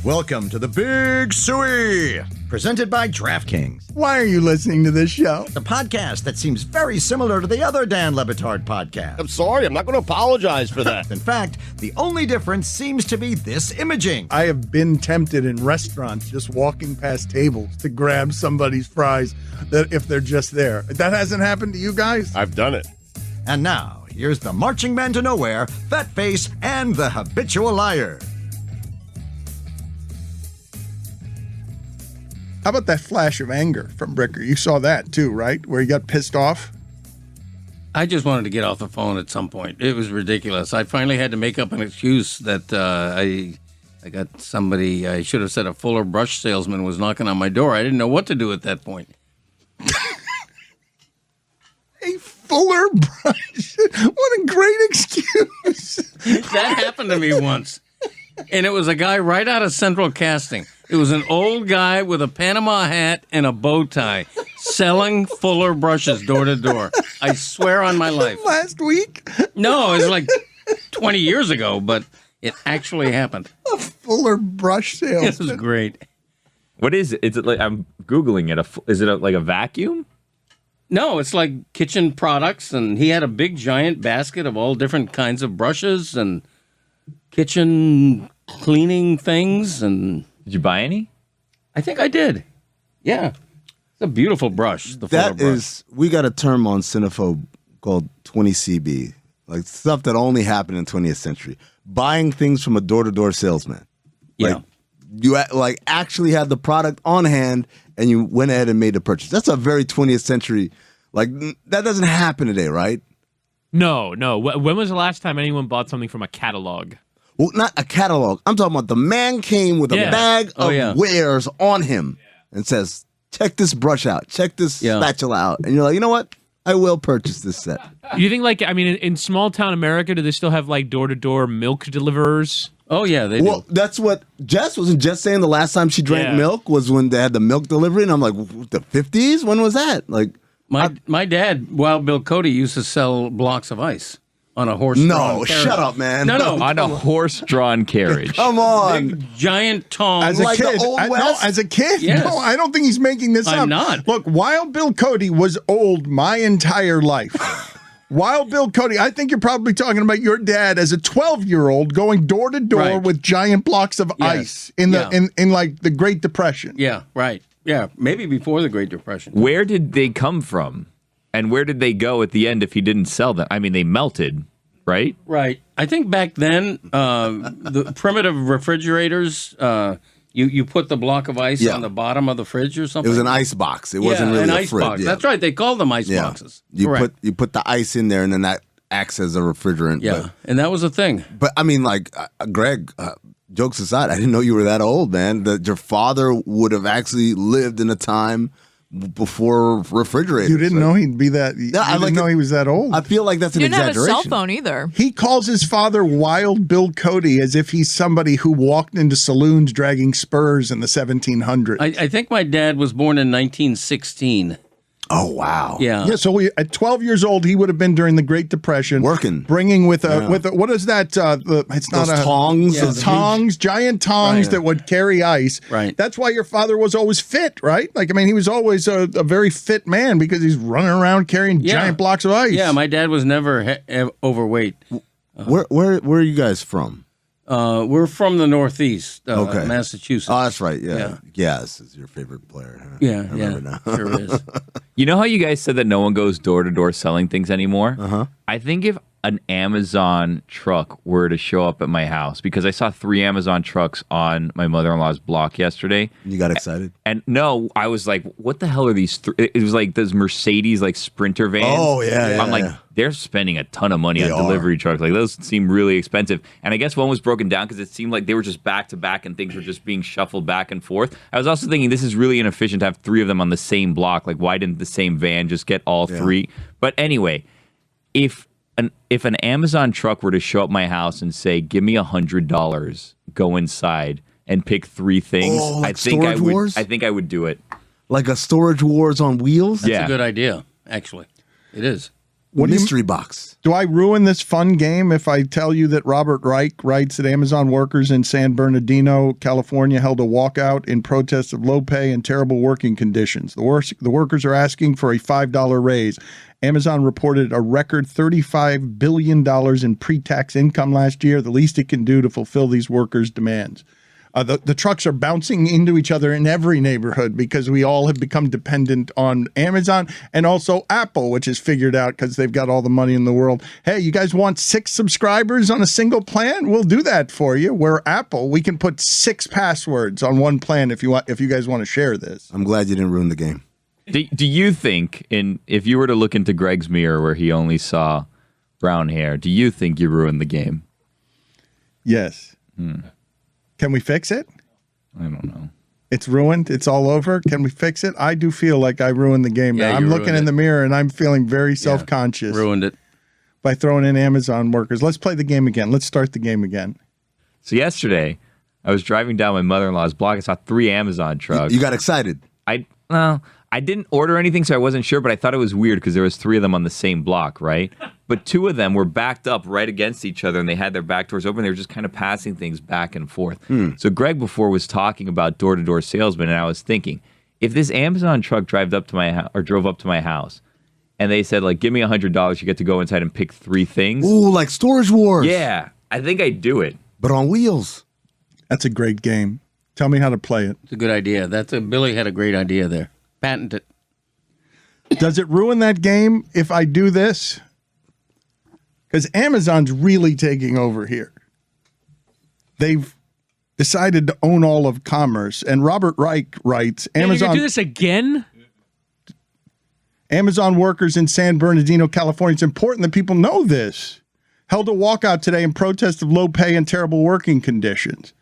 Welcome to the Big Suey, presented by DraftKings, Why are you listening to this show? the podcast that seems very similar to the other Dan Le Batard podcast. I'm sorry, I'm not going to apologize for that. In fact, the only difference seems to be this imaging. I have been tempted in restaurants just walking past tables to grab somebody's fries that if they're just there. That hasn't happened to you guys? I've done it. And now, here's the marching man to nowhere, Fat Face, and the habitual liar. How about that flash of anger from Bricker? You saw that too, right? Where he got pissed off? I just wanted to get off the phone at some point. It was ridiculous. I finally had to make up an excuse that I got somebody, I should have said a Fuller brush salesman was knocking on my door. I didn't know what to do at that point. A Fuller brush. What a great excuse. That happened to me once. And it was a guy right out of Central Casting. It was an old guy with a Panama hat and a bow tie selling Fuller brushes door to door. I swear on my life. Last week? No, it was like 20 years ago, but it actually happened. A Fuller brush This was salesman. great. What is it? Is it like, I'm Googling it. Is it like a vacuum? No, it's like kitchen products, and he had a big giant basket of all different kinds of brushes and kitchen cleaning things, and Did you buy any? I think I did. Yeah. It's a beautiful brush, the Fuller That brush. is, we got a term on Cinephobe called 20CB, like stuff that only happened in 20th century. Buying things from a door-to-door salesman. Yeah. Like, you like actually had the product on hand and you went ahead and made the purchase. That's a very 20th century, like that doesn't happen today, right? No. When was the last time anyone bought something from a catalog? Well, not a catalog. I'm talking about the man came with a Yeah. bag Oh, of yeah. wares on him and says, check this brush out, check this Yeah. spatula out. And you're like, you know what? I will purchase this set. Do you think, like, I mean, in small town America, do they still have, like, door-to-door milk deliverers? Oh, yeah, they Well, do. that's what wasn't Jess saying the last time she drank Yeah. milk was when they had the milk delivery. And I'm like, the 50s? When was that? Like, My dad, Wild Bill Cody, used to sell blocks of ice on a horse. no, shut up, man. No. On a horse-drawn carriage. Come on. Big, giant tongs. As a Like the kid, Old no, West? as a kid, Yes. no, I don't think he's making this I'm up. not. Look, Wild Bill Cody was old my entire life. Wild Bill Cody, I think you're probably talking about your dad as a 12-year-old going door to door Right. with giant blocks of Yes. ice in the Yeah. in like the Great Depression. Yeah, right. Yeah, maybe before the Great Depression. Where did they come from? And where did they go at the end if he didn't sell them? I mean, they melted, right? Right. I think back then, the primitive refrigerators, you put the block of ice Yeah. on the bottom of the fridge or It something. was an ice box. It wasn't really an a ice fridge. box. Yeah. That's right. They called them ice Yeah. boxes. You Correct. put the ice in there and then that acts as a refrigerant. Yeah, and that was a thing. But I mean, like, Greg, jokes aside, I didn't know you were that old, man. That your father would have actually lived in a time before refrigerators. You didn't know he'd be that. You I didn't like know it. he was that old. I feel like that's an You didn't have a exaggeration. cell phone either. He calls his father Wild Bill Cody as if he's somebody who walked into saloons dragging spurs in the 1700s. I think my dad was born in 1916. Oh, wow. Yeah. Yeah, so at 12 years old, he would have been during the Great Depression, Working. bringing with a what is that? It's not Those a tongs. Yeah, those the tongs, giant tongs Right. that would carry ice. Right. That's why your father was always fit, right? Like, I mean, he was always a very fit man because he's running around carrying Yeah. giant blocks of ice. Yeah, my dad was never overweight. Where are you guys from? We're from the Northeast, Okay. Massachusetts. Oh, that's right. Yeah. Yeah. Yes, is your favorite player. Huh? yeah, I remember now. sure is. You know how you guys said that no one goes door-to-door selling things anymore? Uh-huh. I think if an Amazon truck were to show up at my house, because I saw 3 Amazon trucks on my mother-in-law's block yesterday. You got excited? And no, I was like, what the hell are these? It was like those Mercedes, like Sprinter vans. Oh, yeah, I'm like, yeah. they're spending a ton of money They on are. delivery trucks. Like, those seem really expensive. And I guess one was broken down because it seemed like they were just back to back and things were just being shuffled back and forth. I was also thinking this is really inefficient to have 3 of them on the same block. Like, why didn't the same van just get all 3? But anyway, if an Amazon truck were to show up my house and say, give me $100, go inside and pick 3 things, Oh, like I think I Storage would. Wars? I think I would do it. Like a Storage Wars on wheels? That's Yeah. a good idea, actually. It is. Mystery box. Do I ruin this fun game if I tell you that Robert Reich writes that Amazon workers in San Bernardino, California held a walkout in protest of low pay and terrible working conditions? The workers are asking for a $5 raise. Amazon reported a record $35 billion in pre-tax income last year, the least it can do to fulfill these workers' demands. The trucks are bouncing into each other in every neighborhood because we all have become dependent on Amazon and also Apple, which has figured out because they've got all the money in the world. Hey, you guys want 6 subscribers on a single plan? We'll do that for you. We're Apple. We can put 6 passwords on one plan if you guys want to share this. I'm glad you didn't ruin the game. Do you think, if you were to look into Greg's mirror where he only saw brown hair, do you think you ruined the game? Yes. Can we fix it? I don't know. It's ruined. It's all over. Can we fix it? I do feel like I ruined the game. Yeah, now. I'm you looking ruined in the mirror and I'm feeling very self-conscious Ruined it. by throwing in Amazon workers. Let's play the game again. Let's start the game again. So yesterday, I was driving down my mother-in-law's block. I saw 3 Amazon trucks. You got excited. I didn't order anything, so I wasn't sure, but I thought it was weird because there was 3 of them on the same block, right? But 2 of them were backed up right against each other, and they had their back doors open. They were just kind of passing things back and forth. So Greg before was talking about door-to-door salesmen, and I was thinking, if this Amazon truck drove up to my house, and they said, like, give me $100, you get to go inside and pick 3 things. Ooh, like Storage Wars. Yeah, I think I'd do it. But on wheels. That's a great game. Tell me how to play it. It's a good idea. Billy had a great idea there. Patent it. Does it ruin that game if I do this? Because Amazon's really taking over here. They've decided to own all of commerce. And Robert Reich writes, You're Amazon gonna do this again? Amazon workers in San Bernardino, California, it's important that people know this, held a walkout today in protest of low pay and terrible working conditions.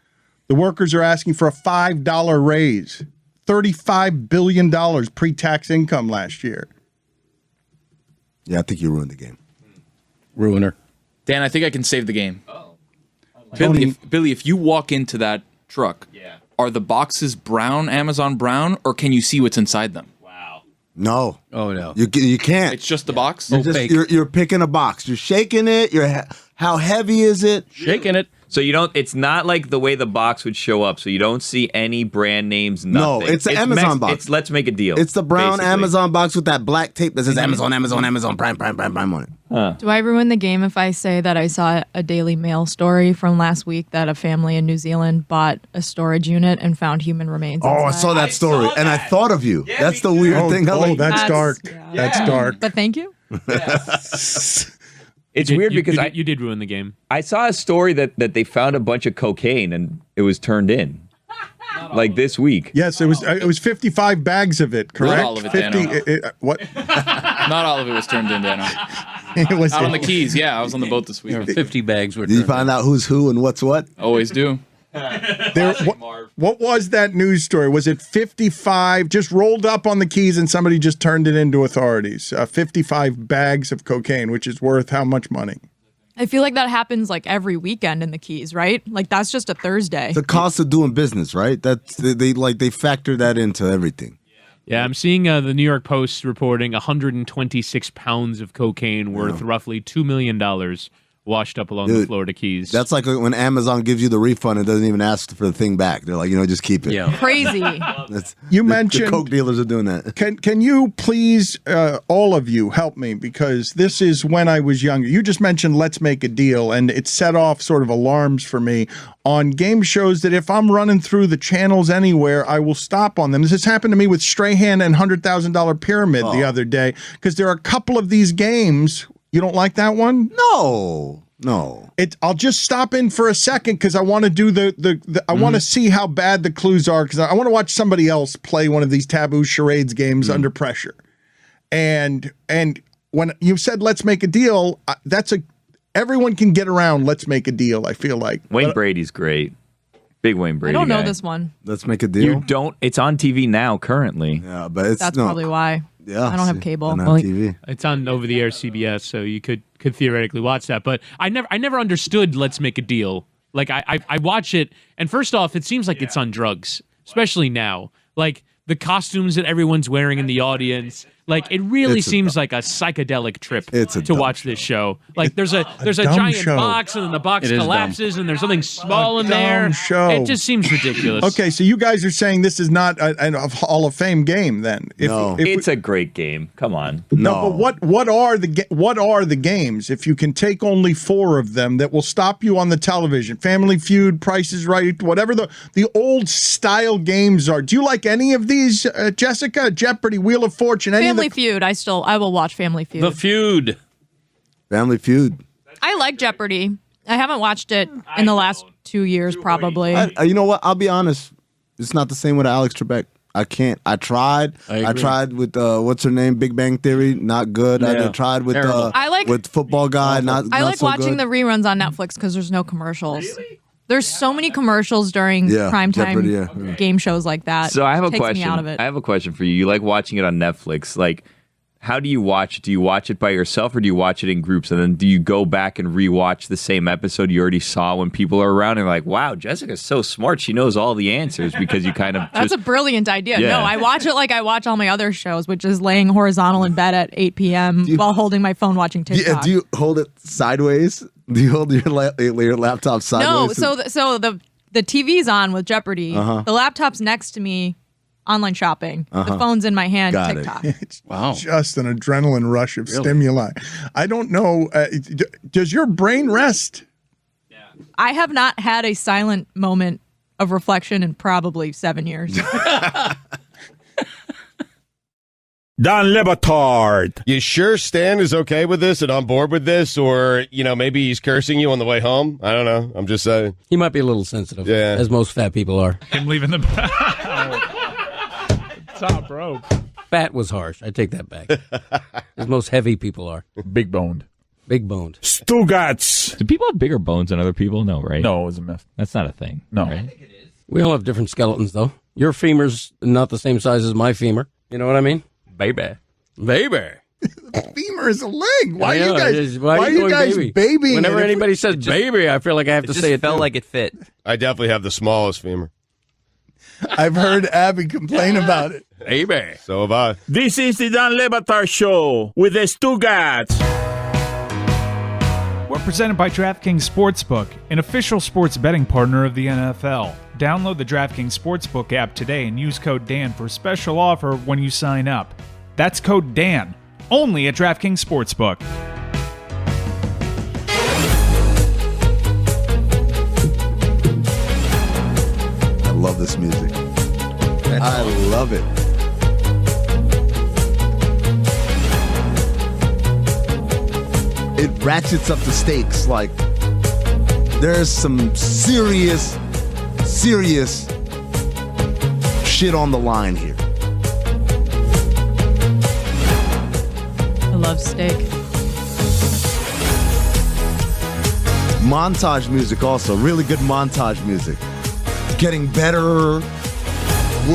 The workers are asking for a $5 raise. $35 billion pre-tax income last year. Yeah, I think you ruined the game. Ruiner. Dan, I think I can save the game. Billy, if you walk into that truck, are the boxes brown, Amazon brown, or can you see what's inside them? No. Oh, no. You can't. It's just the box? You're picking a box. You're shaking it. How heavy is it? Shaking it. So it's not like the way the box would show up. So you don't see any brand names, nothing. No, it's the Amazon box. It's Let's Make a Deal. It's the brown basically. Amazon box with that black tape that says Amazon, Prime on it. Do I ruin the game if I say that I saw a Daily Mail story from last week that a family in New Zealand bought a storage unit and found human remains? Oh, I inside? saw that story, and I thought of you. Yeah, that's the me too. weird thing. That's That's- dark. yeah. That's dark. But thank you. It's weird because you did ruin the game. I saw a story that they found a bunch of cocaine and it was turned in. Like this week. Yes, it was 55 bags of it, correct? all of it, Dano. What? Not all of it was turned in, Dano. It was Out on the Keys, yeah. I was on the boat this week. 50 bags were Did you turned find out who's who and what's what? Always do. What was that news story? Was it 55 just rolled up on the Keys and somebody just turned it into authorities? 55 bags of cocaine, which is worth how much money? I feel like that happens like every weekend in the Keys, right? Like that's just a Thursday. The cost of doing business, right? That's they factor that into everything. Yeah, I'm seeing the New York Post reporting 126 pounds of cocaine worth roughly $2 million washed up along the Florida Keys. That's like when Amazon gives you the refund and doesn't even ask for the thing back. They're like, just keep it. Yeah. Crazy. You The mentioned Coke dealers are doing that. Can you please, all of you, help me? Because this is when I was younger. You just mentioned Let's Make a Deal, and it set off sort of alarms for me on game shows that if I'm running through the channels anywhere, I will stop on them. This has happened to me with Strahan and $100,000 Pyramid the other day, because there are a couple of these games. You don't like that one? No. I'll just stop in for a second because I want to do I want to see how bad the clues are, because I want to watch somebody else play one of these taboo charades games under pressure. And when you said Let's Make a Deal, everyone can get around Let's Make a Deal, I feel like. Wayne Brady's great. Big Wayne I Brady don't know guy. this one. Let's make a deal. You don't. It's on TV now currently. Yeah, but it's That's probably why. Yeah, I don't have cable. on Well, TV. It's on over-the-air CBS, so you could theoretically watch that. But I never understood Let's Make a Deal. Like I watch it, and first off, it seems like it's on drugs, especially now. Like the costumes that everyone's wearing in the audience, Like it really It's a seems like a psychedelic trip It's a to dumb watch this show. Like there's a dumb giant show. box and then the box It is collapses and there's something small in there. dumb show. It just seems ridiculous. Okay, so you guys are saying this is not a Hall of Fame game, then? No. It's a great game. Come on. No, but what are the games? If you can take only 4 of them that will stop you on the television, Family Feud, Price is Right, whatever the old style games are. Do you like any of these, Jessica? Jeopardy, Wheel of Fortune, any Family of the? Feud. I will watch Family Feud. The Feud. Family Feud. I like Jeopardy. I haven't watched it in the last 2 years, probably. You know what? I'll be honest. It's not the same with Alex Trebek. I can't. I tried. I I agree. tried with what's her name? Big Bang Theory. Not good. Yeah. I tried with Terrible. I like- with Football Guy. Not. I not like so watching good. the reruns on Netflix because there's no commercials. There's so many commercials during Yeah, primetime Jeopardy, yeah. game shows like that. So I have a Takes question. Me out of it. I have a question for you. You like watching it on Netflix. Like, how do you watch it? Do you watch it by yourself or do you watch it in groups? And then do you go back and rewatch the same episode you already saw when people are around and like, wow, Jessica's so smart. She knows all the answers because you kind of That's just a brilliant idea. Yeah. No, I watch it like I watch all my other shows, which is laying horizontal in bed at 8 p.m. while holding my phone watching TikTok. Yeah, do you hold it sideways? Do you hold your laptop sideways? No, so the TV's on with Jeopardy. Uh-huh. The laptop's next to me, online shopping. The phone's in my hand, Got it. TikTok. It's Wow. just an adrenaline rush of stimuli. I don't know. Does your brain rest? I have not had a silent moment of reflection in probably 7 years. Dan Le Batard. You sure Stan is okay with this and on board with this? Or, maybe he's cursing you on the way home? I don't know. I'm just saying. He might be a little sensitive, Yeah. as most fat people are. Him leaving the top rope. Fat was harsh. I take that back. As most heavy people are. Big boned. Big boned. Stugats. Do people have bigger bones than other people? No, right? No, it was a myth. That's not a thing. No. Right? We all have different skeletons, though. Your femur's not the same size as my femur. You know what I mean? Baby. Baby. Femur is a leg. Why I know, are it you is. guys? Why are you going guys baby? babying? Whenever it? anybody says baby, I feel like I have to say it. felt too. like it fit. I definitely have the smallest femur. I've heard Abby complain about it. Baby. So have I. This is the Dan Le Batard Show with the Stugats. We're presented by DraftKings Sportsbook, an official sports betting partner of the NFL. Download the DraftKings Sportsbook app today and use code DAN for a special offer when you sign up. That's code DAN, only at DraftKings Sportsbook. I love this music. I love it. It ratchets up the stakes. Like, there's some serious shit on the line here. I love steak. Montage music also. Really good montage music. Getting better.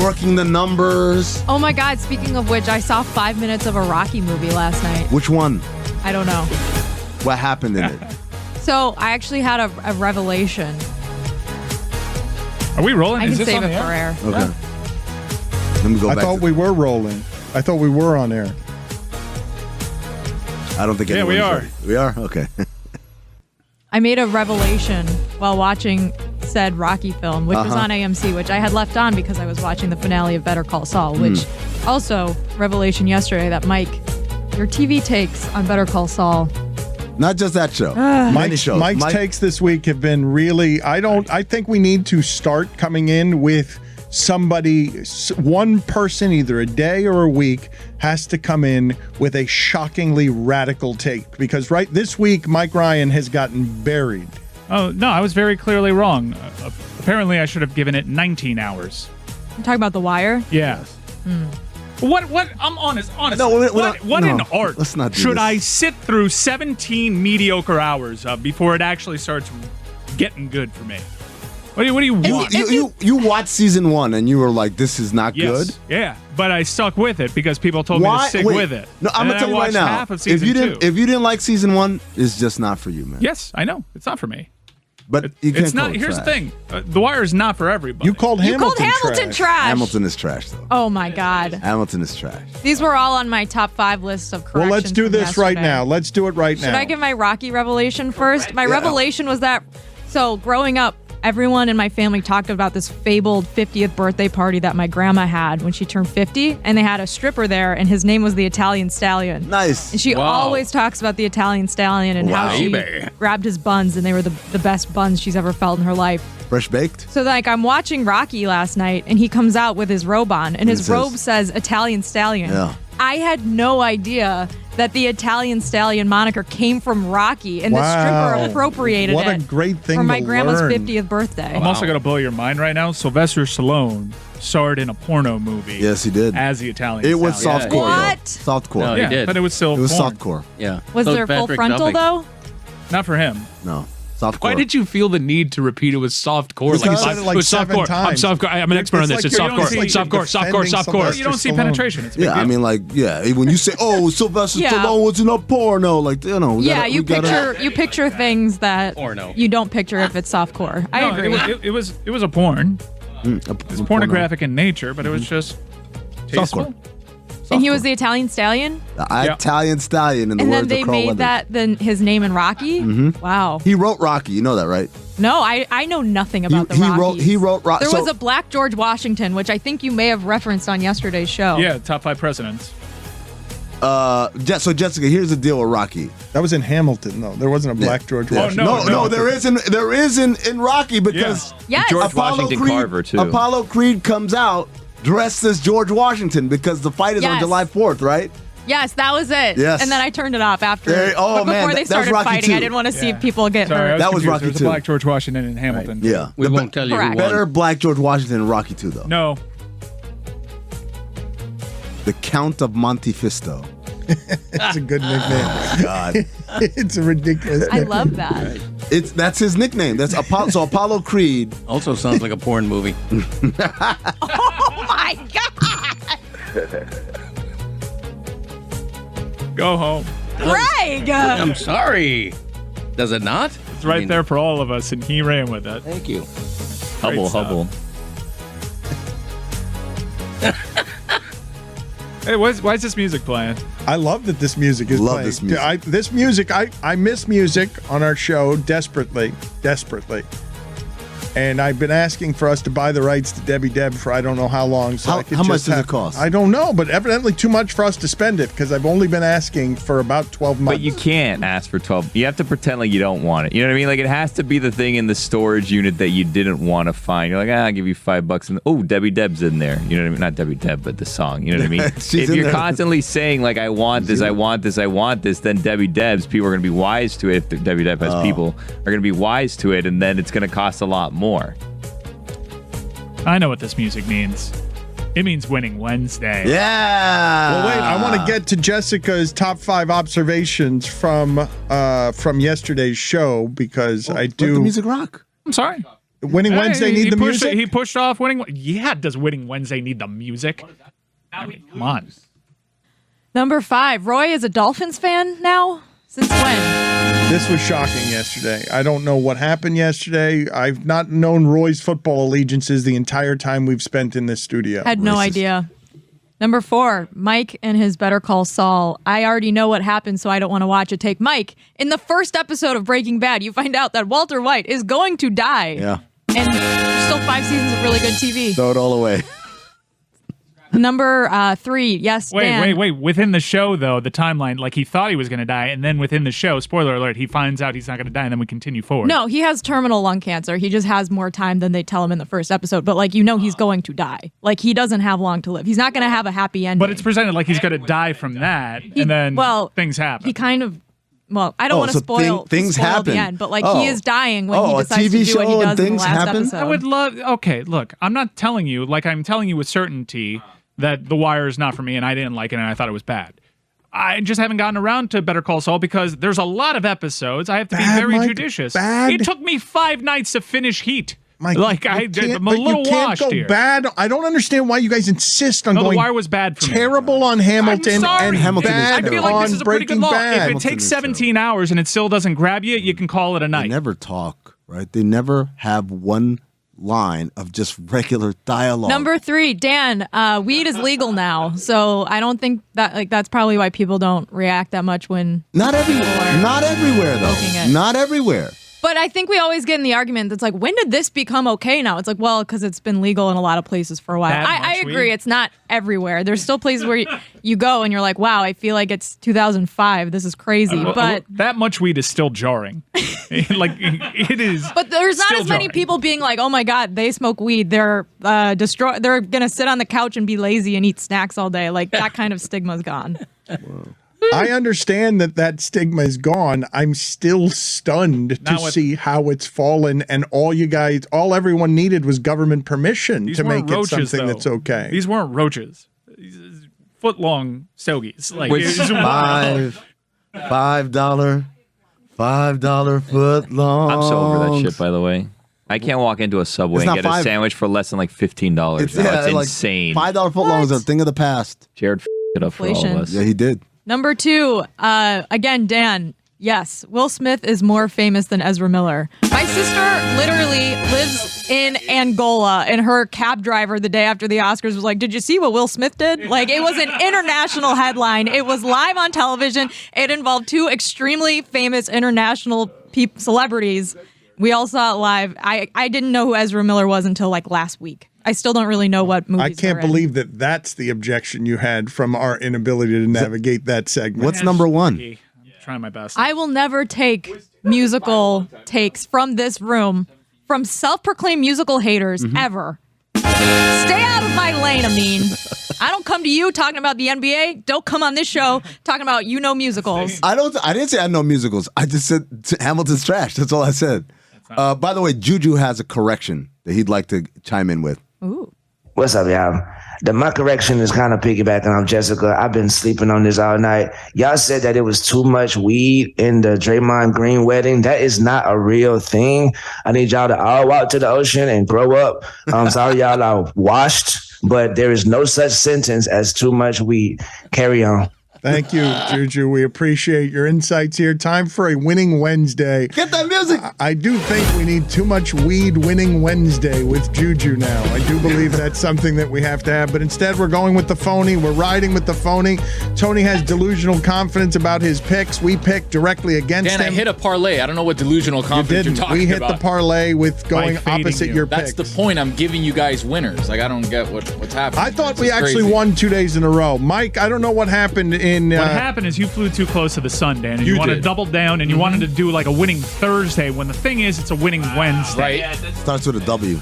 Working the numbers. Oh my God, speaking of which, I saw 5 minutes of a Rocky movie last night. Which one? I don't know. What happened in it? So I actually had a revelation. Are we rolling? I Is can this save on it the for air? air. Okay. Let me go I back. thought we were rolling. I thought we were on air. I don't think Yeah, we anyone's are. ready. We are? Okay. I made a revelation while watching said Rocky film, which was on AMC, which I had left on because I was watching the finale of Better Call Saul, which also, revelation yesterday that Mike, your TV takes on Better Call Saul. Not just that show. Many Mike's shows. takes this week have been really. I think we need to start coming in with somebody, one person, either a day or a week, has to come in with a shockingly radical take. Because this week, Mike Ryan has gotten buried. Oh, no, I was very clearly wrong. Apparently, I should have given it 19 hours. I'm talking about The Wire. Yeah. What? I'm honest. No, What in no, art let's not do should this. I sit through 17 mediocre hours of before it actually starts getting good for me? What do you want? You watched season 1 and you were like, this is not Yes. good. Yeah, but I stuck with it because people told me to stick Wait. with it. No, I'm And gonna tell I you right watched now. half of season 2. If you didn't like season 1, it's just not for you, man. Yes, I know. It's not for me. But you can't It's call not. it Here's the trash. thing: The Wire is not for everybody. You called Hamilton trash. Hamilton is trash, though. Oh my God. Hamilton is trash. These were all on my top 5 list of corrections. Well, let's do from this right yesterday. now. Let's do it right now. Should I give my Rocky revelation first? My revelation was that, so growing up, everyone in my family talked about this fabled 50th birthday party that my grandma had when she turned 50, and they had a stripper there, and his name was the Italian Stallion. Nice. And she always talks about the Italian Stallion and how she grabbed his buns, and they were the best buns she's ever felt in her life. Fresh baked? So, like, I'm watching Rocky last night, and he comes out with his robe on, and his robe says Italian Stallion. Yeah. I had no idea that the Italian Stallion moniker came from Rocky, and the stripper appropriated What it a great thing for my to grandma's learn. 50th birthday. I'm also gonna blow your mind right now. Sylvester Stallone starred in a porno movie. Yes, he did. As the Italian. It was Stallion. softcore, What? though. Softcore. No, he did. But it was still. It was porn. softcore. Yeah. Was So there full Patrick frontal, Duffy. though? Not for him. No. Softcore. Why did you feel the need to repeat it was softcore? Because you said it like it was 7 softcore. times. I'm softcore. I'm an expert on this. It's like you're softcore. defending Softcore. You don't see Sylvester penetration. It's a big Yeah, deal. I mean, like, when you say, "Oh, Sylvester Yeah. Stallone was in a porno," like, you know, Yeah, you picture things that Porno. you don't picture if it's softcore. I No, agree. it was a porn. It's pornographic in nature, but it was just tasteful. Softcore. And he was the Italian Stallion? The Italian Stallion, in the And then words they of Carl made Weathers. that his name in Rocky? Wow. He wrote Rocky. You know that, right? No, I know nothing about the he Rockies. wrote Rocky. There was a Black George Washington, which I think you may have referenced on yesterday's show. Yeah, top 5 presidents. So Jessica, here's the deal with Rocky. That was in Hamilton, though. There wasn't a Black George Yeah. Washington. No, there is in Rocky because Yes. George Washington Carver, too. Apollo Creed comes out dressed as George Washington because the fight is on Yes. July 4th, right? Yes, that was it. Yes. And then I turned it off after. Oh, but man, before they that's started Rocky fighting, too. I didn't want to see people get Sorry, hurt. That was confused. Rocky There's too. a Black George Washington in Hamilton. Yeah. We won't tell you who Correct. won. Better Black George Washington in Rocky 2, though. No. The Count of Montefisto. That's a good nickname. God. It's a ridiculous I nickname. love that. That's his nickname. That's so Apollo Creed. Also sounds like a porn movie. Oh my God! Go home. Greg! I'm sorry. Does it not? It's right there for all of us, and he ran with it. Thank you. Hubble, stuff. hubble. Hey, why is this music playing? I love that this music is Love playing. this music. I miss music on our show desperately. And I've been asking for us to buy the rights to Debbie Deb for I don't know how long. So I could how much just does have- it cost? I don't know, but evidently too much for us to spend it because I've only been asking for about 12 months. But you can't ask for 12. You have to pretend like you don't want it. You know what I mean? Like, it has to be the thing in the storage unit that you didn't want to find. You're like, I'll give you $5. And oh, Debbie Deb's in there. You know what I mean? Not Debbie Deb, but the song. You know what I mean? She's If in you're there. constantly saying, like, I want this, I want this, I want this, then Debbie Deb's, people are going to be wise to it. If Debbie Deb has people, are going to be wise to it, and then it's going to cost a lot more. I know what this music means. It means winning Wednesday. Yeah. Well, wait, I want to get to Jessica's top 5 observations from yesterday's show because I Let do. the music rock. I'm sorry. Winning Wednesday need the music? He pushed off winning. Yeah, does winning Wednesday need the music? I mean, come on. Number 5. Roy is a Dolphins fan now? Since when? This was shocking yesterday. I don't know what happened yesterday. I've not known Roy's football allegiances the entire time we've spent in this studio. Had no Racist. idea. Number 4. Mike and his Better Call Saul. I already know what happened, so I don't want to watch it. Take Mike. In the first episode of Breaking Bad, you find out that Walter White is going to die. Yeah. And there's still 5 seasons of really good TV. Throw it all away. Number 3. Yes, Dan. Wait. Within the show, though, the timeline, like he thought he was going to die, and then within the show, spoiler alert, he finds out he's not going to die, and then we continue forward. No, he has terminal lung cancer. He just has more time than they tell him in the first episode. But, like, he's going to die. Like, he doesn't have long to live. He's not going to have a happy ending. But it's presented like he's going to die from that, and then things happen. He kind of... Well, I don't want to so spoil, things spoil happen. the end, but, like, Oh. he is dying when he Oh, a decides TV to do show what he and does in the things last happen? episode. I would love... Okay, look, I'm not telling you, like I'm telling you with certainty that The Wire is not for me, and I didn't like it, and I thought it was bad. I just haven't gotten around to Better Call Saul because there's a lot of episodes. I have to be very Mike, judicious. bad. It took me 5 nights to finish Heat. Mike, Like, you I'm can't- a but little you can't washed go here. bad. I don't understand why you guys insist on No, The going Wire was bad for me. terrible on Hamilton I'm sorry. and Hamilton is bad I feel like on this is a pretty Breaking good law. Bad. If it takes 17 hours and it still doesn't grab you, you can call it a They night. never talk right? They never have one line of just regular dialogue. Number 3, Dan, weed is legal now, so I don't think that that's probably why people don't react that much when not everywhere though. Not everywhere. But I think we always get in the argument that's like, when did this become okay now? It's like, well, because it's been legal in a lot of places for a while. I agree. Weed? It's not everywhere. There's still places where you go and you're like, wow, I feel like it's 2005. This is crazy. But that much weed is still jarring. Like, it is. But there's not still as many jarring. people being like, oh my God, they smoke weed. They're They're going to sit on the couch and be lazy and eat snacks all day. Like, that kind of stigma's gone. I understand that stigma is gone. I'm still stunned to see how it's fallen, and all everyone needed was government permission to make it something that's okay. These weren't roaches. Foot-long stogies. Like, Which $5 foot long. I'm so over that shit, by the way. I can't walk into a Subway and get a sandwich for less than like $15. It's insane. $5 foot long is a thing of the past. Jared it up for all of us. Yeah, he did. Number 2, again, Dan. Yes, Will Smith is more famous than Ezra Miller. My sister literally lives in Angola, and her cab driver the day after the Oscars was like, did you see what Will Smith did? Like, it was an international headline. It was live on television. It involved 2 extremely famous international celebrities. We all saw it live. I didn't know who Ezra Miller was until like last week. I still don't really know what movies I can't believe that's the objection you had from our inability to navigate that segment. What's number 1? I'm trying my best. I will never take musical takes from this room from self-proclaimed musical haters ever. Stay out of my lane, Amin. I don't come to you talking about the NBA. Don't come on this show talking about musicals. I didn't say I know musicals. I just said Hamilton's trash. That's all I said. By the way, Juju has a correction that he'd like to chime in with. Ooh. What's up, y'all? My correction is kind of piggybacking on Jessica. I've been sleeping on this all night. Y'all said that it was too much weed in the Draymond Green wedding. That is not a real thing. I need y'all to all walk to the ocean and grow up. I'm sorry y'all are washed, but there is no such sentence as too much weed. Carry on. Thank you, Juju. We appreciate your insights here. Time for a winning Wednesday. Get that music. I do think we need too much weed winning Wednesday with Juju now. I do believe that's something that we have to have, but instead we're going with the Fony. We're riding with the Fony. Tony has delusional confidence about his picks. We pick directly against Dan, him. I hit a parlay. I don't know what delusional confidence you're talking about. We hit the parlay with going opposite your picks. That's the point. I'm giving you guys winners. Like, I don't get what's happening. I thought we actually won 2 days in a row. Mike, I don't know what happened in... what happened is you flew too close to the sun, Dan, and you wanted to double down, and you wanted to do like a winning Thursday, when the thing is, it's a winning Wednesday. Right. Starts with a W.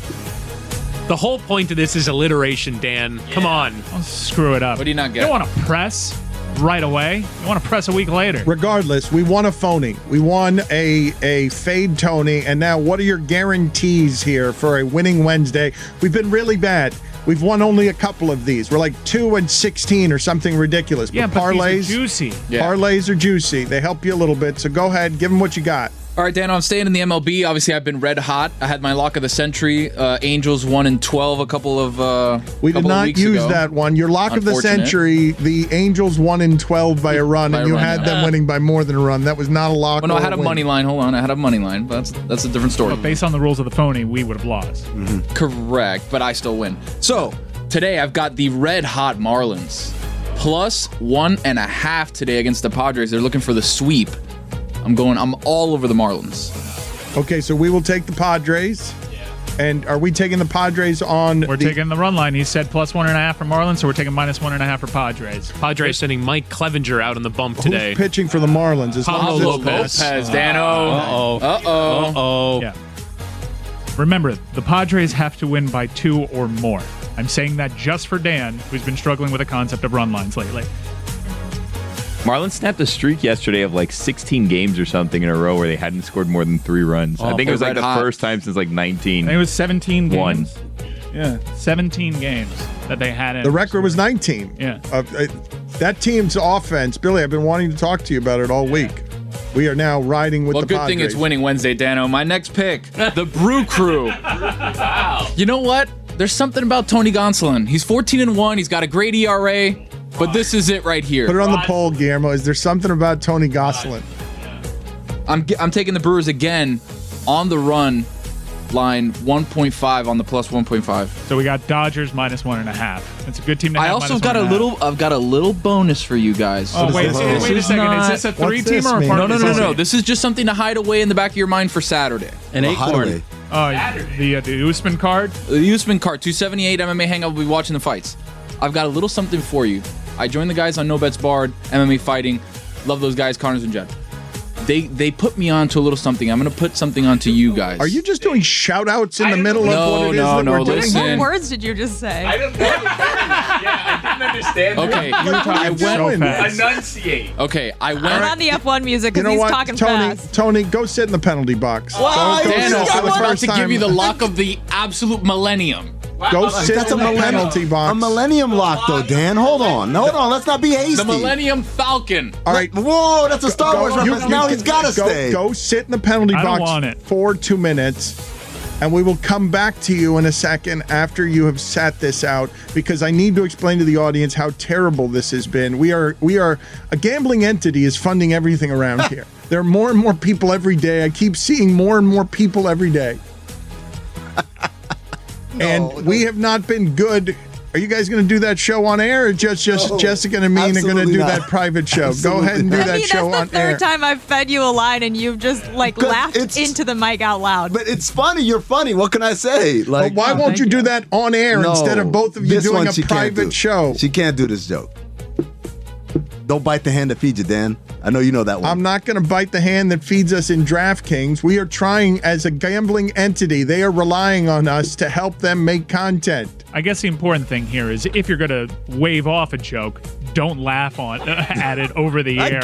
The whole point of this is alliteration, Dan. Come on. Don't screw it up. What do you not get? You don't want to press right away. You want to press a week later. Regardless, we won a Fony. We won a fade Tony, and now what are your guarantees here for a winning Wednesday? We've been really bad. We've won only a couple of these. We're like 2-16 or something ridiculous. Yeah, but parlays, these are juicy. Yeah. Parlays are juicy. They help you a little bit. So go ahead, give them what you got. All right, Dan, I'm staying in the MLB. Obviously, I've been red hot. I had my lock of the century. Angels 1-12 a couple of We did not use that one. Your lock of the century, the Angels 1-12 by a run, and you had them winning by more than a run. That was not a lock. Well, no, I had a money line. Hold on. I had a money line, but that's a different story. But based on the rules of the Fony, we would have lost. Mm-hmm. Correct, but I still win. So, today I've got the red hot Marlins. Plus 1.5 today against the Padres. They're looking for the sweep. I'm all over the Marlins. Okay, so we will take the Padres. And are we taking the Padres on? We're taking the run line. He said plus 1.5 for Marlins, so we're taking minus 1.5 for Padres. Padres sending Mike Clevenger out on the bump today. Who's pitching for the Marlins? Pablo Lopez. Dano. Uh-oh. Yeah. Remember, the Padres have to win by 2 or more. I'm saying that just for Dan, who's been struggling with the concept of run lines lately. Marlins snapped a streak yesterday of like 16 games or something in a row where they hadn't scored more than 3 runs. I think it was like the first time since like 19. I think it was 17 games. One. Yeah, 17 games that they had in. The record was 19. Yeah. That team's offense, Billy, I've been wanting to talk to you about it all week. We are now riding with the Padres. Well, good thing it's winning Wednesday, Dano. My next pick, the Brew Crew. Wow. You know what? There's something about Tony Gonsolin. He's 14-1. He's got a great ERA. But this is it right here. Put it on the poll, Guillermo. Is there something about Tony Gonsolin? I'm taking the Brewers again on the run line 1.5 on the plus 1.5. So we got Dodgers minus 1.5. It's a good team to have. I also minus got 1.5. I've got a little bonus for you guys. Oh, wait a second. Is this a 3-teamer or part of No. This is just something to hide away in the back of your mind for Saturday. An acorn. Oh, the Usman card? The Usman card, 278 MMA Hangout. We'll be watching the fights. I've got a little something for you. I joined the guys on No Bets Barred, MMA Fighting. Love those guys, Connors and Jed. They put me on to a little something. I'm going to put something onto you guys. Are you just doing shout-outs in the middle of what it is that we're doing? Listen. What words did you just say? I don't know. I didn't understand. Okay, I went so fast. Enunciate. Okay, I went. I'm on the F1 music You because know he's what, talking Tony? fast. Tony, go sit in the penalty box. Dan, Go I sit was for the about first to give time. you the lock of the absolute millennium. Go sit That's in a the penalty box. A millennium lock, though, Dan. Hold on. Let's not be hasty. The Millennium Falcon. All right. Whoa, that's a Star Wars reference. Now he's got to stay. Go sit in the penalty I don't box want it. for 2 minutes, and we will come back to you in a second after you have sat this out, because I need to explain to the audience how terrible this has been. We are a gambling entity is funding everything around here. There are more and more people every day. I keep seeing more and more people every day. And we have not been good. Are you guys going to do that show on air, or just Jessica and me are going to do that private show? Go ahead and do that show on air. That's the third time I've fed you a line and you've just laughed into the mic out loud. But it's funny. You're funny. What can I say? But why won't you do that on air instead of both of you doing a private show? She can't do this joke. Don't bite the hand that feeds you, Dan. I know you know that one. I'm not going to bite the hand that feeds us in DraftKings. We are trying as a gambling entity. They are relying on us to help them make content. I guess the important thing here is if you're going to wave off a joke, don't laugh at it over the air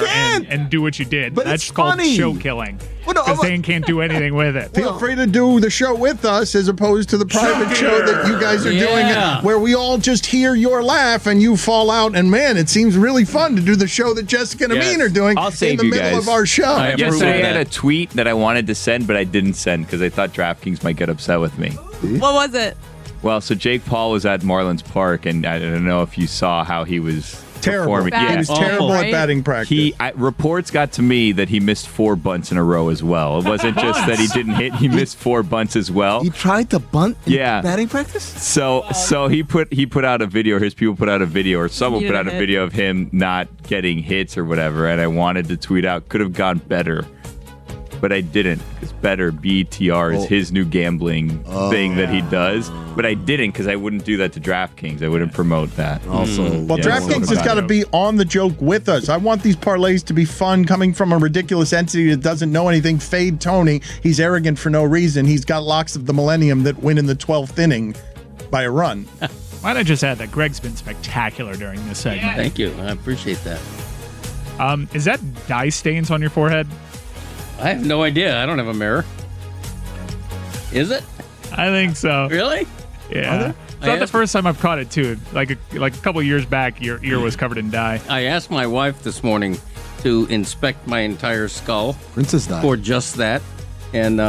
and do what you did. But That's it's called funny. show killing. Because Dan can't do anything with it. Feel free to do the show with us as opposed to the private show that you guys are doing, where we all just hear your laugh and you fall out. And man, it seems really fun to do the show that Jessica and Amin are doing I'll save in the you middle guys. of our show. Yesterday I had a tweet that I wanted to send, but I didn't send because I thought DraftKings might get upset with me. What was it? Well, so Jake Paul was at Marlins Park, and I don't know if you saw how he was terrible. performing. He was terrible at batting practice. Reports got to me that he missed 4 bunts in a row as well. It wasn't just that he didn't hit; he missed 4 bunts as well. He tried to bunt in batting practice? So he put out a video. His people put out a video, or someone put out a video of him not getting hits or whatever. And I wanted to tweet out, could have gone better. But I didn't, because better, BTR, is his new gambling thing that he does. But I didn't, because I wouldn't do that to DraftKings. I wouldn't promote that. Well, DraftKings has got to be on the joke with us. I want these parlays to be fun, coming from a ridiculous entity that doesn't know anything. Fade Tony. He's arrogant for no reason. He's got locks of the millennium that win in the 12th inning by a run. Might I just add that Greg's been spectacular during this segment. Thank you. I appreciate that. Is that dye stains on your forehead? I have no idea. I don't have a mirror. Is it? I think so. Really? Yeah. It's not the first time I've caught it, too. Like a couple years back, your ear was covered in dye. I asked my wife this morning to inspect my entire skull. Princess dye. For just that. And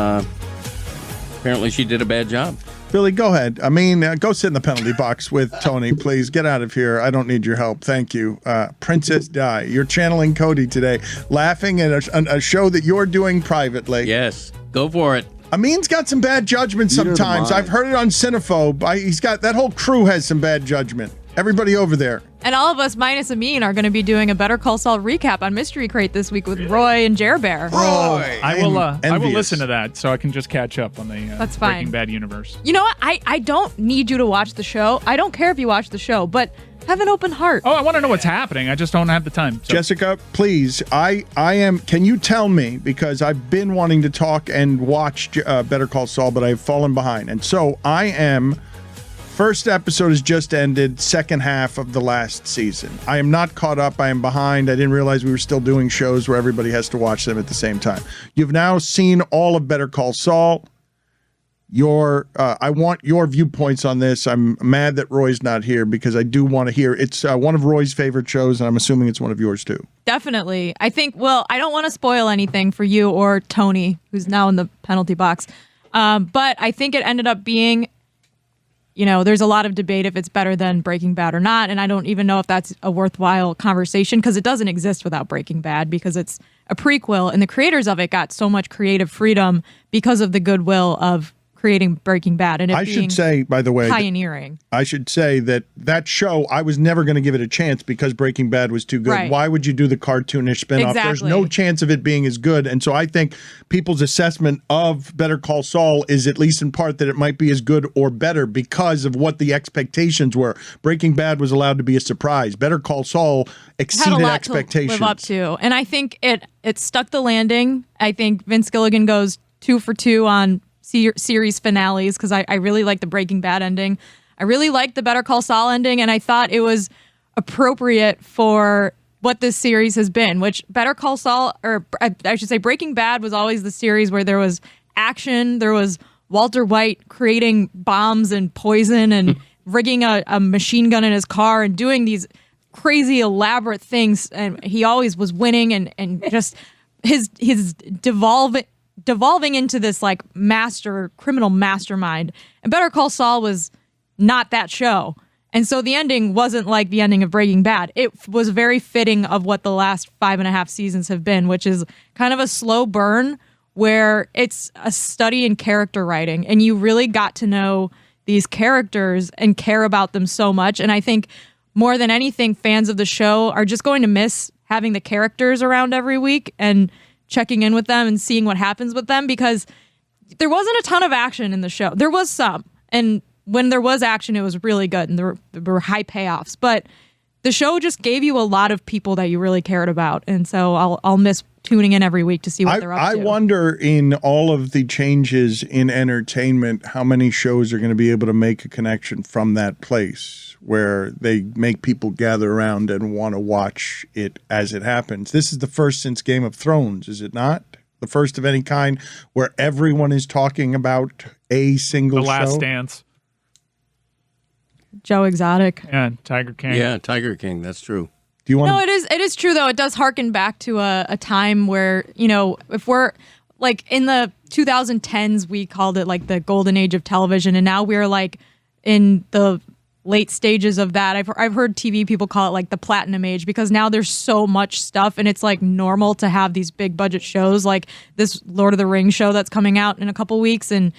apparently she did a bad job. Billy, go ahead. I mean, go sit in the penalty box with Tony, please. Get out of here. I don't need your help. Thank you. Princess Di, you're channeling Cody today, laughing at a show that you're doing privately. Yes, go for it. Amin's got some bad judgment sometimes. I've heard it on Cinephobe. He's got that whole crew has some bad judgment. Everybody over there. And all of us, minus Amin, are going to be doing a Better Call Saul recap on Mystery Crate this week with Roy and Jer Bear. I will listen to that so I can just catch up on the That's fine. Breaking Bad universe. You know what? I don't need you to watch the show. I don't care if you watch the show, but have an open heart. Oh, I want to know what's happening. I just don't have the time. So. Jessica, please. I am. Can you tell me, because I've been wanting to talk and watch Better Call Saul, but I've fallen behind, and so I am. First episode has just ended, second half of the last season. I am not caught up. I am behind. I didn't realize we were still doing shows where everybody has to watch them at the same time. You've now seen all of Better Call Saul. I want your viewpoints on this. I'm mad that Roy's not here because I do want to hear. It's one of Roy's favorite shows, and I'm assuming it's one of yours too. Definitely. I think, I don't want to spoil anything for you or Tony, who's now in the penalty box. But I think it ended up being there's a lot of debate if it's better than Breaking Bad or not. And I don't even know if that's a worthwhile conversation because it doesn't exist without Breaking Bad because it's a prequel. And the creators of it got so much creative freedom because of the goodwill of creating Breaking Bad. And it I should say, by the way, pioneering. I should say that show, I was never going to give it a chance because Breaking Bad was too good. Right. Why would you do the cartoonish spinoff? Exactly. There's no chance of it being as good. And so I think people's assessment of Better Call Saul is at least in part that it might be as good or better because of what the expectations were. Breaking Bad was allowed to be a surprise. Better Call Saul exceeded had a lot expectations. to live up to. And I think it stuck the landing. I think Vince Gilligan goes 2 for 2 on series finales because I really like the Breaking Bad ending. I really liked the Better Call Saul ending, and I thought it was appropriate for what this series has been, which Better Call Saul, or I should say Breaking Bad was always the series where there was action, there was Walter White creating bombs and poison and rigging a machine gun in his car and doing these crazy elaborate things, and he always was winning and just his devolving into this like criminal mastermind. And Better Call Saul was not that show. And so the ending wasn't like the ending of Breaking Bad. It was very fitting of what the last 5.5 seasons have been, which is kind of a slow burn where it's a study in character writing and you really got to know these characters and care about them so much. And I think more than anything, fans of the show are just going to miss having the characters around every week and checking in with them and seeing what happens with them because there wasn't a ton of action in the show. There was some. And when there was action, it was really good and there were high payoffs. But the show just gave you a lot of people that you really cared about. And so I'll miss tuning in every week to see what they're up to. I wonder in all of the changes in entertainment, how many shows are going to be able to make a connection from that place where they make people gather around and want to watch it as it happens. This is the first since Game of Thrones, is it not? The first of any kind where everyone is talking about a single show? The Last Dance. Joe Exotic. Yeah, Tiger King. Yeah, Tiger King. That's true. Do you want? No, it is true though. It does harken back to a time where if we're like in the 2010s, we called it like the golden age of television, and now we're like in the late stages of that. I've heard TV people call it like the platinum age because now there's so much stuff and it's like normal to have these big budget shows like this Lord of the Rings show that's coming out in a couple weeks, and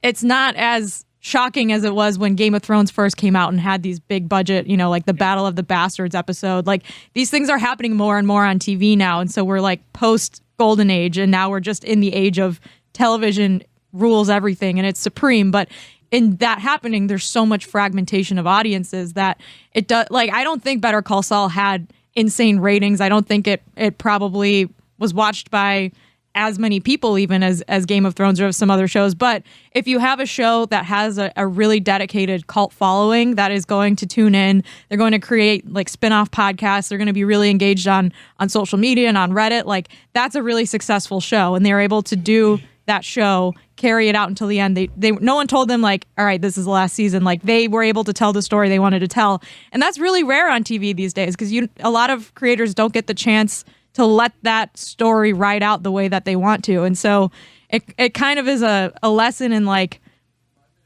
it's not as shocking as it was when Game of Thrones first came out and had these big budget, like the Battle of the Bastards episode. Like these things are happening more and more on TV now. And so we're like post golden age and now we're just in the age of television rules everything and it's supreme. But in that happening, there's so much fragmentation of audiences that it does. Like, I don't think Better Call Saul had insane ratings. I don't think it probably was watched by as many people even as Game of Thrones or some other shows. But if you have a show that has a really dedicated cult following that is going to tune in, they're going to create like spin-off podcasts, they're going to be really engaged on social media and on Reddit, like that's a really successful show. And they're able to do that show, carry it out until the end. They no one told them like, all right, this is the last season. Like they were able to tell the story they wanted to tell. And that's really rare on TV these days because a lot of creators don't get the chance to let that story ride out the way that they want to. And so it kind of is a lesson in like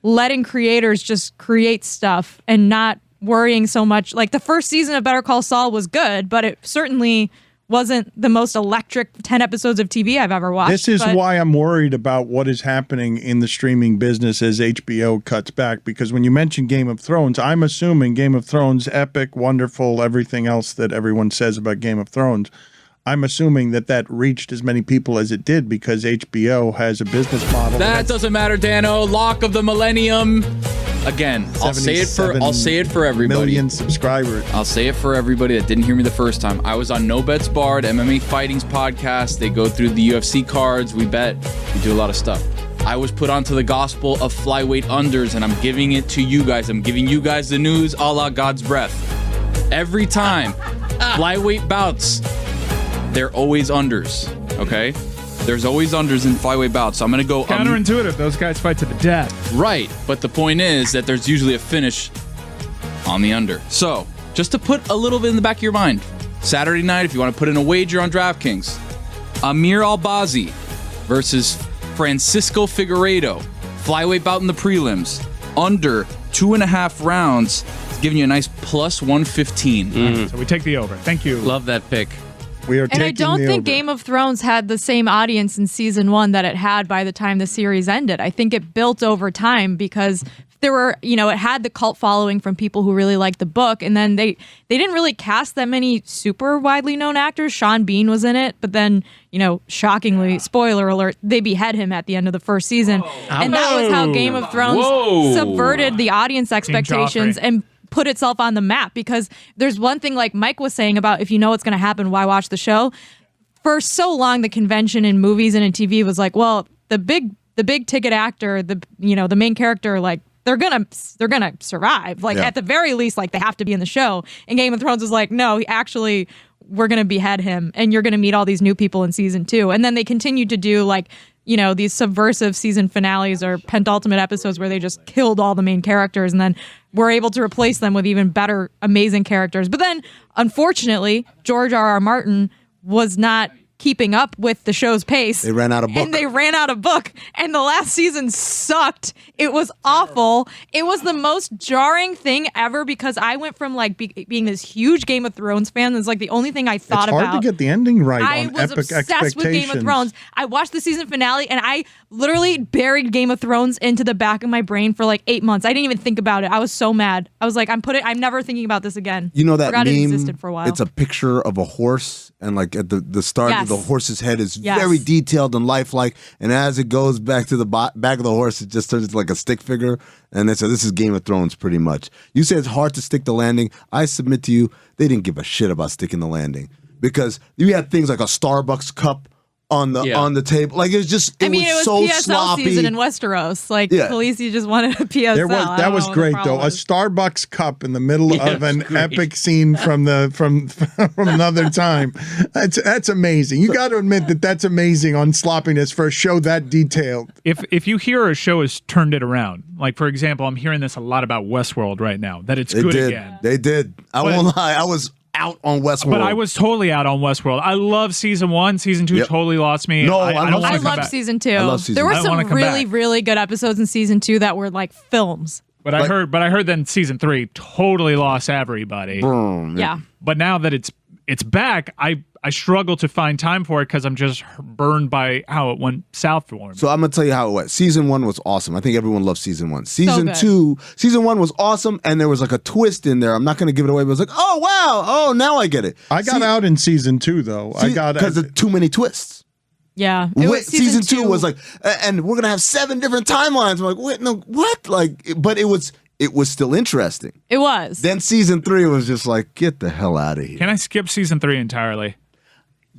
letting creators just create stuff and not worrying so much. Like the first season of Better Call Saul was good, but it certainly wasn't the most electric 10 episodes of TV I've ever watched. This is why I'm worried about what is happening in the streaming business as HBO cuts back. Because when you mention Game of Thrones, I'm assuming Game of Thrones, epic, wonderful, everything else that everyone says about Game of Thrones, I'm assuming that reached as many people as it did because HBO has a business model. That doesn't matter, Dano. Lock of the millennium. Again, I'll say it for everybody. Million subscribers. I'll say it for everybody that didn't hear me the first time. I was on No Bets Barred, MMA Fighting's podcast. They go through the UFC cards. We bet. We do a lot of stuff. I was put onto the gospel of flyweight unders, and I'm giving it to you guys. I'm giving you guys the news a la God's breath. Every time, flyweight bouts, they're always unders, okay? There's always unders in flyweight bouts. So I'm going to go... Counterintuitive. Those guys fight to the death. Right. But the point is that there's usually a finish on the under. So, just to put a little bit in the back of your mind, Saturday night, if you want to put in a wager on DraftKings, Amir Albazi versus Francisco Figueiredo, flyweight bout in the prelims, under 2.5 rounds, it's giving you a nice plus 115. So we take the over. Thank you. Love that pick. We are And I don't think Game of Thrones had the same audience in season 1 that it had by the time the series ended. I think it built over time because there were, it had the cult following from people who really liked the book. And then they didn't really cast that many super widely known actors. Sean Bean was in it, but then, shockingly, spoiler alert, they behead him at the end of the first season. And that was how Game of Thrones subverted the audience expectations and put itself on the map, because there's one thing like Mike was saying about if you know what's going to happen, why watch the show? For so long, the convention in movies and in TV was like, well, the big ticket actor, the main character, like they're gonna survive. Like at the very least, like they have to be in the show. And Game of Thrones was like, no, actually, we're gonna behead him, and you're gonna meet all these new people in season 2. And then they continued to do like, these subversive season finales or penultimate episodes where they just killed all the main characters and then were able to replace them with even better, amazing characters. But then, unfortunately, George R.R. Martin was not keeping up with the show's pace. They ran out of book. And they ran out of book. And the last season sucked. It was awful. It was the most jarring thing ever because I went from like being this huge Game of Thrones fan. It's like the only thing I thought about. It's hard to get the ending right I on was Epic obsessed with Game of Thrones. I watched the season finale and I literally buried Game of Thrones into the back of my brain for like 8 months. I didn't even think about it. I was so mad. I was like, I'm never thinking about this again. You know that Forgot meme? It existed for a while. It's a picture of a horse, and like at the start, Yes. the horse's head is Yes. very detailed and lifelike. And as it goes back to the back of the horse, it just turns into like a stick figure. And they say this is Game of Thrones, pretty much. You say it's hard to stick the landing. I submit to you, they didn't give a shit about sticking the landing because you had things like a Starbucks cup on the table. Like it was just it was so PSL sloppy. season in Westeros. Like Khaleesi just wanted a PSL. That was great though. A Starbucks cup in the middle of an epic scene from another time. That's amazing. You got to admit that's amazing on sloppiness for a show that detailed. If you hear a show has turned it around, like for example, I'm hearing this a lot about Westworld right now, that it's good again. They did. I won't lie. I was out on Westworld. But I was totally out on Westworld. I love season 1. Season 2 totally lost me. No, I don't I want to come loved back. season 2. I love season there were I some wanna come really, back. really good episodes in season 2 that were like films. But I heard then season 3 totally lost everybody. Yeah. But now that it's back, I struggle to find time for it because I'm just burned by how it went south for me. So I'm gonna tell you how it went. Season 1 was awesome. I think everyone loved season 1. Season good. 2, season 1 was awesome, and there was like a twist in there. I'm not gonna give it away, but it was like, oh wow, oh now I get it. I got out in season 2 though. Because of too many twists. Yeah. It was season 2 was like, and we're gonna have 7 different timelines. I'm like, wait, no, what? Like, but it was still interesting. It was. Then season 3 was just like, get the hell out of here. Can I skip season 3 entirely?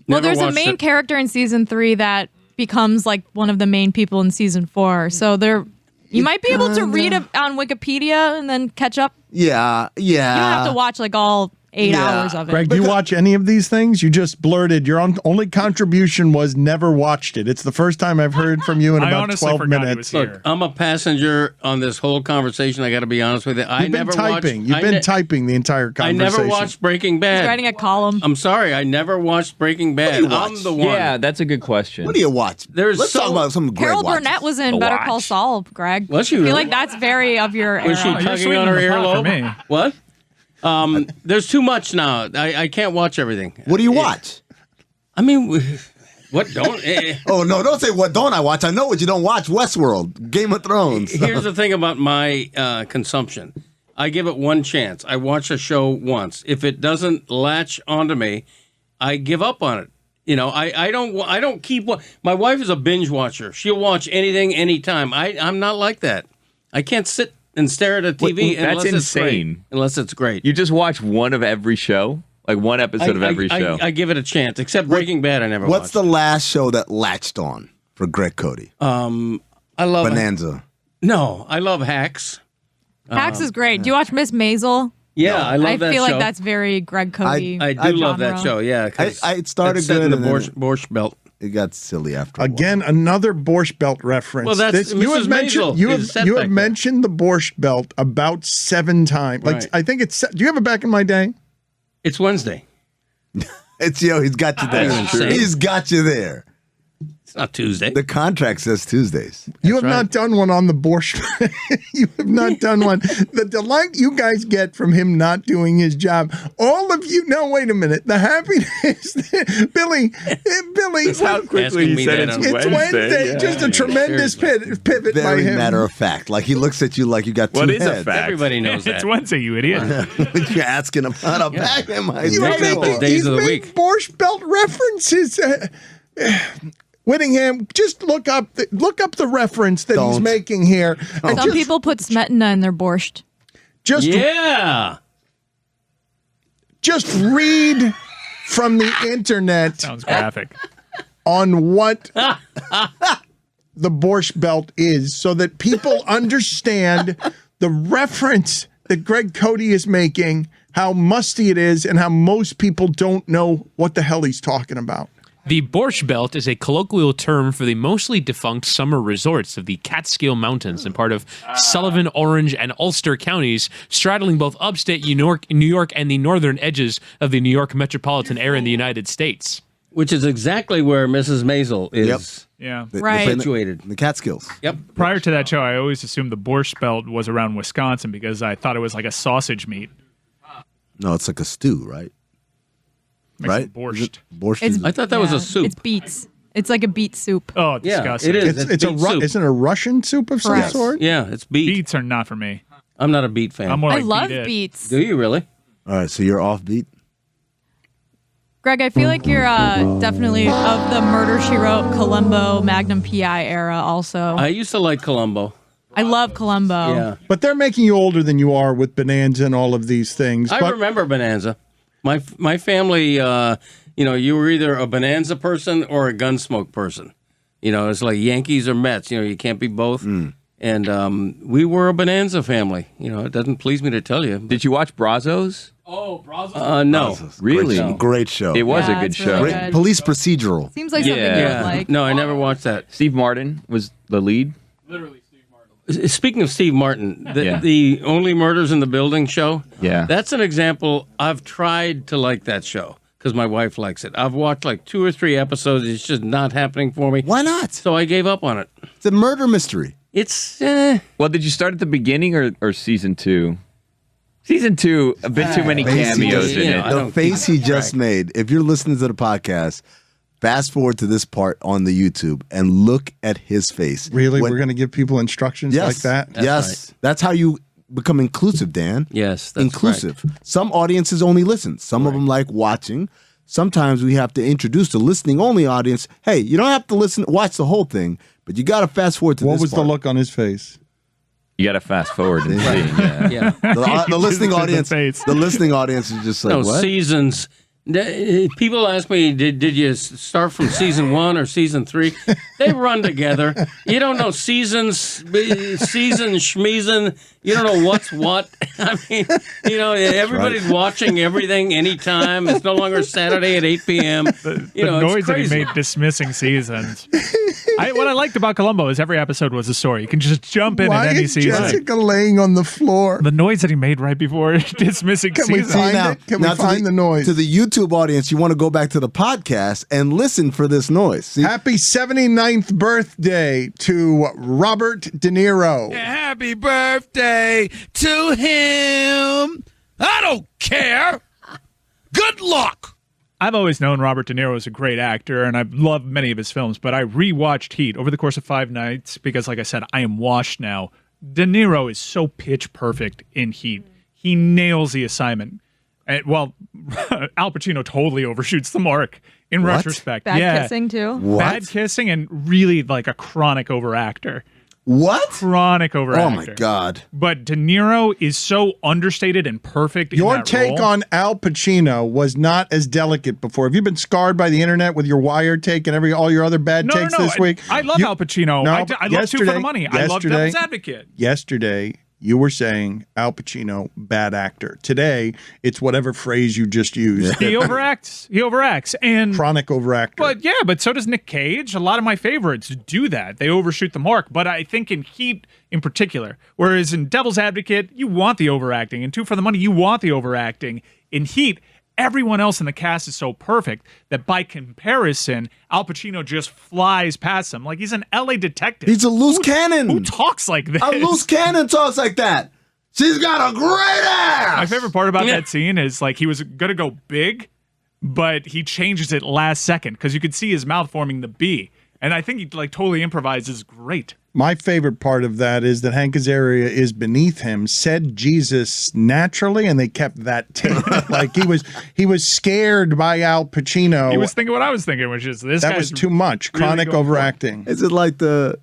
Well, Never there's a watched main it. character in season 3 that becomes like one of the main people in season 4. So you might be able to read it on Wikipedia and then catch up. Yeah. You don't have to watch like all 8 hours of it. Greg, do you watch any of these things? You just blurted. Your only contribution was never watched it. It's the first time I've heard from you in I about honestly 12 forgot he minutes. was here. Look, I'm a passenger on this whole conversation. I got to be honest with you. You've been typing. You've been typing the entire I conversation. never watched Breaking He's Bad. writing a column. I'm sorry, I never watched Breaking Bad. you watch? I'm the one. Yeah, that's a good question. What do you watch? Let's talk about some Greg Carol watches. Burnett was in Better Call Saul, Greg. Was she I feel really? like that's very of your era. Was she you're tugging sweetening on her the pot for earlobe? me. What? There's too much now. I can't watch everything. What do you watch? I mean, what don't? Oh no! Don't say what don't I watch. I know what you don't watch. Westworld, Game of Thrones. Here's the thing about my consumption. I give it one chance. I watch a show once. If it doesn't latch onto me, I give up on it. I don't keep. My wife is a binge watcher. She'll watch anything, anytime. I'm not like that. I can't sit and stare at a TV that's unless it's great. insane. Unless it's great. You just watch one of every show? Like one episode of every show? I give it a chance, except Breaking Bad I never What's watched. the last show that latched on for Greg Cody? I love Bonanza. No, I love Hacks. Hacks is great. Do you watch Miss Maisel? Yeah, I love that show. I feel like that's very Greg Cody. I do love that show, yeah. It started it's set good in the and then Borscht Belt. It got silly after a Again, another Borscht Belt reference. Well, that's you have Mrs. mentioned Maisel you is have set you back have there. mentioned the Borscht Belt about 7 times. Like Right. I think it's. Do you have it back in my day? It's Wednesday. It's he's got you there. Insane. He's got you there. It's not Tuesday. The contract says Tuesdays. You have not done one on the Borscht. You have not done one. The delight you guys get from him not doing his job. All of you. No, wait a minute. The happiness, Billy. That's how quickly you said it's Wednesday. Yeah. Just a tremendous pivot by Very him. matter of fact. Like he looks at you like you got two What heads. is a fact? Everybody knows that. It's Wednesday, you idiot. You're asking about a back in my You Make up those days of the week. Borscht Belt references. Whittingham, just look up the reference that he's making here. And Some people put smetana in their borscht. Just read from the internet. Sounds graphic. On what the Borscht Belt is, so that people understand the reference that Greg Cody is making, how musty it is, and how most people don't know what the hell he's talking about. The Borscht Belt is a colloquial term for the mostly defunct summer resorts of the Catskill Mountains and part of Sullivan, Orange, and Ulster counties, straddling both upstate New York and the northern edges of the New York metropolitan area in the United States. Which is exactly where Mrs. Maisel is Yeah. situated. The Catskills. Yep. Prior to that show, I always assumed the Borscht Belt was around Wisconsin because I thought it was like a sausage meat. No, it's like a stew, right? Makes Right? it Borscht. Borscht. I thought that was a soup. It's beets. It's like a beet soup. Oh, disgusting. it is. It's a beet soup. isn't it a Russian soup of some Correct. sort? Yeah, it's beet. Beets are not for me. I'm not a beet fan. I'm more I like love beet it. beets. Do you really? All right, so you're offbeat. Greg, I feel like you're definitely of the Murder, She Wrote, Columbo, Magnum P.I. era also. I used to like Columbo. I love Columbo. Yeah. But they're making you older than you are with Bonanza and all of these things. I But remember Bonanza. My family, you were either a Bonanza person or a Gunsmoke person. It's like Yankees or Mets. You can't be both. And we were a Bonanza family. It doesn't please me to tell you. Did you watch Brazos? Oh, Brazos. No. Really? Great show. It was Yeah, a good it's really show. good. Police procedural. Seems like something you would like. No, I never watched that. Steve Martin was the lead. Literally Steve Martin. Speaking of Steve Martin, Yeah. the Only Murders in the Building show, Yeah. that's an example. I've tried to like that show because my wife likes it. I've watched like 2 or 3 episodes. It's just not happening for me. Why not? So I gave up on it. It's a murder mystery. It's Well, did you start at the beginning or season 2? Season 2, a bit too many cameos in yeah, it. I The don't face keep he just made. If you're listening to the podcast, fast forward to this part on the YouTube and look at his face. really, we're going to give people instructions like that? Yes. That's how you become inclusive, Dan. Yes, that's Inclusive. Some audiences only listen. Some of them like watching. Sometimes we have to introduce the listening only audience. Hey, you don't have to watch the whole thing, but you got to fast forward to What this was part. the look on his face? You got to fast forward and see. Yeah. Yeah. The listening Just audience. in the face. The listening audience is just like, No, what? seasons. People ask me, did you start from season 1 or season 3? They run together. You don't know season, schmeason. You don't know what's what. I mean, everybody's watching everything anytime. It's no longer Saturday at 8 p.m. The it's noise that he crazy. made dismissing seasons. What I liked about Columbo is every episode was a story. You can just jump in Why at any is season. Jessica laying on the floor? The noise that he made right before dismissing Can we season. find it? Can we find the noise? To the YouTube audience, you want to go back to the podcast and listen for this noise. See? Happy 79th birthday to Robert De Niro. Happy birthday to him. I don't care. Good luck. I've always known Robert De Niro is a great actor, and I've loved many of his films, but I rewatched Heat over the course of 5 nights because, like I said, I am washed now. De Niro is so pitch perfect in Heat. He nails the assignment. And, Al Pacino totally overshoots the mark in What? retrospect. Bad kissing, too. What? Bad kissing and really like a chronic overactor. What? Chronic overactor. Oh my God. But De Niro is so understated and perfect in Your that take role. on Al Pacino was not as delicate before. Have you been scarred by the internet with your Wire take and all your other bad takes this week? I love Al Pacino. No, I love Two for yesterday- the Money. I love yesterday- Devil's Advocate. Yesterday, you were saying Al Pacino, bad actor. Today, it's whatever phrase you just used. He overacts. He overacts. And Chronic overactor. but so does Nick Cage. A lot of my favorites do that. They overshoot the mark. But I think in Heat in particular, whereas in Devil's Advocate, you want the overacting. In Two for the Money, you want the overacting. In Heat, everyone else in the cast is so perfect that by comparison, Al Pacino just flies past him like he's an LA detective. He's a loose cannon. Who talks like this? A loose cannon talks like that. She's got a great ass. My favorite part about that scene is like he was going to go big, but he changes it last second because you could see his mouth forming the B. And I think he like totally improvises great. My favorite part of that is that Hank Azaria is beneath him, said Jesus naturally, and they kept that tape. Like he was scared by Al Pacino. He was thinking what I was thinking, which is this. That was too much. Really Chronic overacting. Is it like the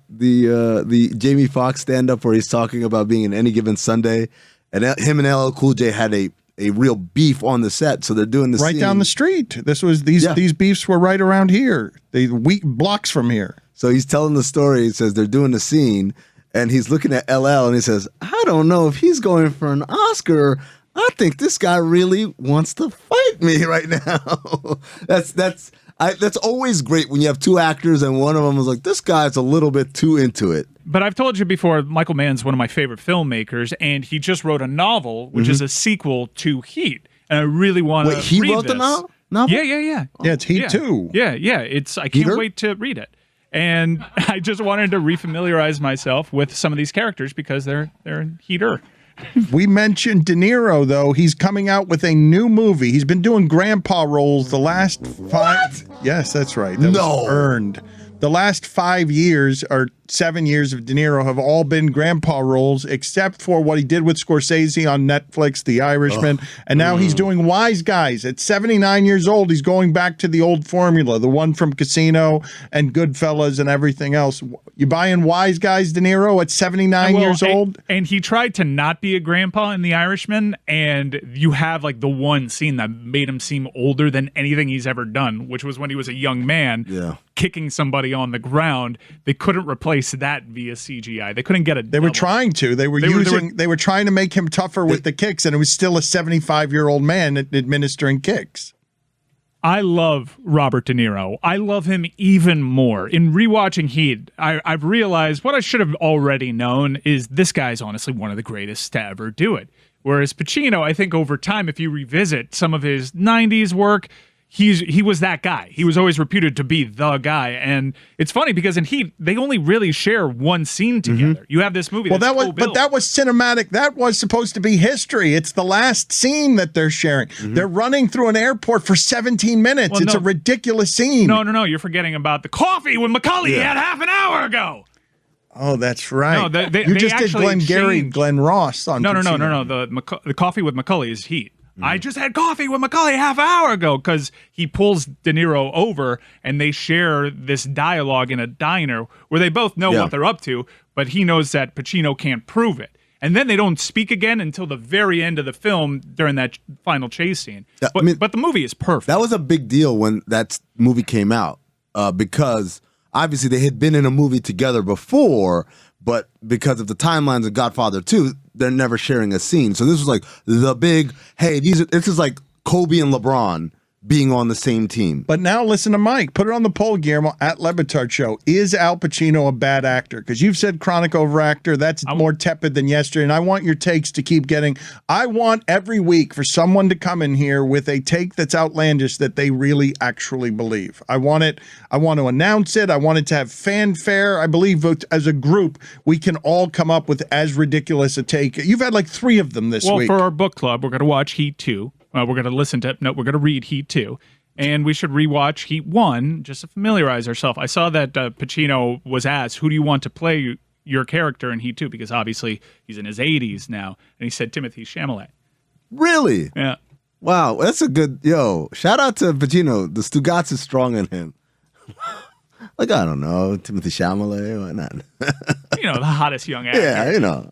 Jamie Foxx stand up where he's talking about being in Any Given Sunday, and him and LL Cool J had a real beef on the set, so they're doing the right scene. down the street. This was these beefs were right around here. They blocks from here. So he's telling the story. He says they're doing the scene, and he's looking at LL, and he says, "I don't know if he's going for an Oscar. I think this guy really wants to fight me right now." That's always great when you have two actors, and one of them is like, "This guy's a little bit too into it." But I've told you before, Michael Mann's one of my favorite filmmakers, and he just wrote a novel, which is a sequel to Heat. And I really want to read this. Wait, he wrote the novel? Yeah, it's Heat 2. Yeah. I can't wait to read it. And I just wanted to refamiliarize myself with some of these characters because they're Heater. We mentioned De Niro, though. He's coming out with a new movie. He's been doing grandpa roles the last 5. Yes, that's right. That was earned. The last 5 years or 7 years of De Niro have all been grandpa roles, except for what he did with Scorsese on Netflix, The Irishman. And now he's doing Wise Guys. At 79 years old, he's going back to the old formula, the one from Casino and Goodfellas and everything else. You buying Wise Guys, De Niro, at 79 years old? And he tried to not be a grandpa in The Irishman, and you have like the one scene that made him seem older than anything he's ever done, which was when he was a young man kicking somebody on the ground. They couldn't replace that via CGI. They couldn't get it. They were trying to. They were trying to make him tougher with the kicks, and it was still a 75-year-old man administering kicks. I love Robert De Niro. I love him even more. In rewatching Heat, I've realized what I should have already known is this guy's honestly one of the greatest to ever do it. Whereas Pacino, I think over time, if you revisit some of his 90s work, he was that guy. He was always reputed to be the guy. And it's funny because in Heat, they only really share one scene together. You have this movie but that was cinematic. That was supposed to be history. It's the last scene that they're sharing. They're running through an airport for 17 minutes. Well, it's a ridiculous scene. No. You're forgetting about the coffee with Macaulay had half an hour ago. Oh, that's right. No, you just did Glenn Ross on No. The coffee with Macaulay is Heat. I just had coffee with Macaulay half an hour ago because he pulls De Niro over and they share this dialogue in a diner where they both know what they're up to, but he knows that Pacino can't prove it. And then they don't speak again until the very end of the film during that final chase scene. But the movie is perfect. That was a big deal when that movie came out because obviously they had been in a movie together before, but because of the timelines of Godfather 2, they're never sharing a scene. So this was like the big, hey, this is like Kobe and LeBron being on the same team. But now listen to Mike. Put it on the poll, Guillermo, at Le Batard Show. Is Al Pacino a bad actor? Because you've said chronic overactor. That's more tepid than yesterday. And I want your takes to keep getting. I want every week for someone to come in here with a take that's outlandish that they really actually believe. I want it. I want to announce it. I want it to have fanfare. I believe as a group, we can all come up with as ridiculous a take. You've had like 3 of them this week. Well, for our book club, we're going to watch Heat 2. We're going to read Heat 2. And we should rewatch Heat 1 just to familiarize ourselves. I saw that Pacino was asked, who do you want to play your character in Heat 2? Because obviously he's in his 80s now. And he said Timothy Chalamet. Really? Yeah. Wow, that's a good, shout out to Pacino. The Stugatz is strong in him. Like, I don't know, Timothy Chalamet, why not? The hottest young actor. Yeah,